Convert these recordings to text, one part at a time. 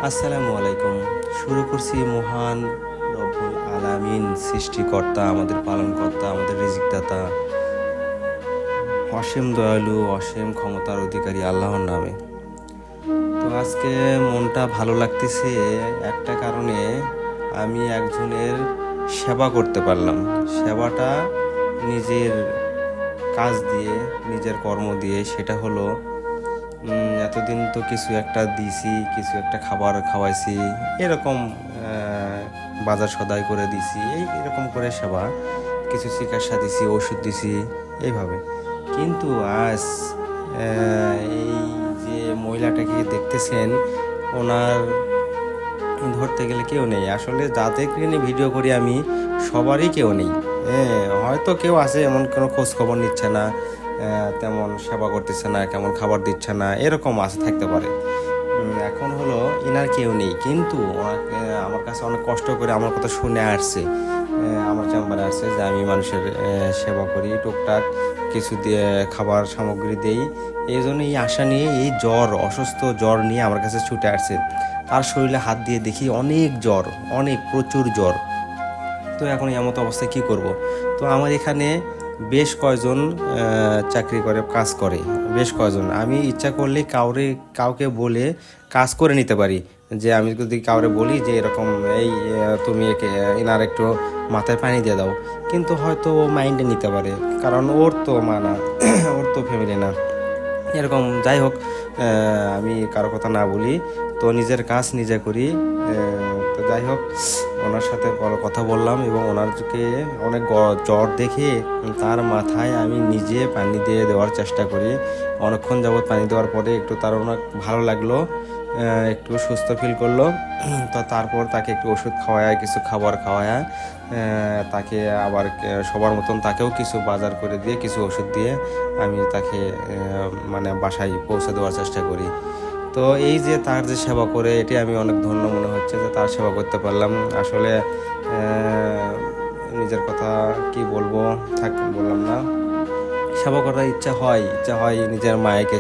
আসসালামু আলাইকুম। শুরু করছি মহান রব্বুল আলামিন, সৃষ্টিকর্তা, আমাদের পালনকর্তা, আমাদের রিজিকদাতা, অসীম দয়ালু, অসীম ক্ষমতার অধিকারী আল্লাহর নামে। তো আজকে মনটা ভালো লাগতেছে একটা কারণে, আমি একজনের সেবা করতে পারলাম। সেবাটা নিজের কাজ দিয়ে, নিজের কর্ম দিয়ে। সেটা হলো এতদিন তো কিছু একটা দিছি, কিছু একটা খাবার খাওয়াইছি, এরকম বাজার সদাই করে দিছি, এরকম করে সেবা, কিছু চিকিৎসা দিছি, ওষুধ দিছি, এইভাবে। কিন্তু আজ এই যে মহিলাটাকে দেখতেছেন, ওনার ধরতে গেলে কেউ নেই। আসলে যাদেরকে নিয়ে ভিডিও করি আমি, সবারই কেউ নেই। হ্যাঁ, হয়তো কেউ আছে এমন কোনো খোঁজ খবর নিচ্ছে না, তেমন সেবা করতেছে না, কেমন খাবার দিচ্ছে না, এরকম আছে, থাকতে পারে। এখন হলো ইনার কেউ নেই, কিন্তু ওনাকে আমার কাছে অনেক কষ্ট করে আমার কথা শুনে আসছে, আমার চেম্বারে আসছে যে আমি মানুষের সেবা করি, টুকটাক কিছু দিয়ে খাবার সামগ্রী দেই। এই জন্য এই আশা নিয়ে, এই অসুস্থ জ্বর নিয়ে আমার কাছে ছুটে আসছে। তার শরীরে হাত দিয়ে দেখি অনেক জ্বর, অনেক প্রচুর জ্বর। তো এখন এমত অবস্থায় কী করব? তো আমার এখানে বেশ কয়জন চাকরি করে, কাজ করে, বেশ কয়জন। আমি ইচ্ছা করলে কাউকে বলে কাজ করে নিতে পারি। যে আমি যদি কাউরে বলি যে এরকম, এই তুমি এনার একটু মাথায় পানি দিয়ে দাও, কিন্তু হয়তো ও মাইন্ডে নিতে পারে, কারণ ওর তো মা না, ওর তো ফ্যামিলি না, এরকম। যাই হোক, আমি কারো কথা না বলি, তো নিজের কাজ নিজে করি। তো যাই হোক, ওনার সাথে কথা বললাম এবং ওনারকে অনেক জ্বর দেখে তার মাথায় আমি নিজে পানি দিয়ে দেওয়ার চেষ্টা করি। অনেকক্ষণ যাবৎ পানি দেওয়ার পরে একটু তার অনেক ভালো লাগলো, একটু সুস্থ ফিল করলো। তো তারপর তাকে একটু ওষুধ খাওয়ায়, কিছু খাবার খাওয়ায়, তাকে আবার সবার মতন তাকেও কিছু বাজার করে দিয়ে, কিছু ওষুধ দিয়ে আমি তাকে মানে বাসায় পৌঁছে দেওয়ার চেষ্টা করি। তো এই যে তার যে সেবা করে, এটি আমি অনেক ধন্য মনে হচ্ছে যে তার সেবা করতে পারলাম। আসলে নিজের কথা কি বলবো, বললাম না। সেবা করার ইচ্ছা হয় নিজের মাকে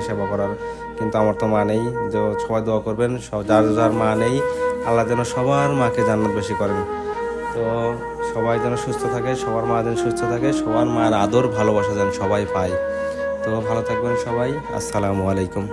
সেবা করার, কিন্তু আমার তো মা নেই। যে সবাই দোয়া করবেন, যার যার মা নেই, আল্লাহ যেন সবার মাকে জান্নাত বেশি করেন। তো সবাই যেন সুস্থ থাকে, সবার মা যেন সুস্থ থাকে, সবার মায়ের আদর ভালোবাসা যেন সবাই পায়। তো ভালো থাকবেন সবাই। আসসালামু আলাইকুম।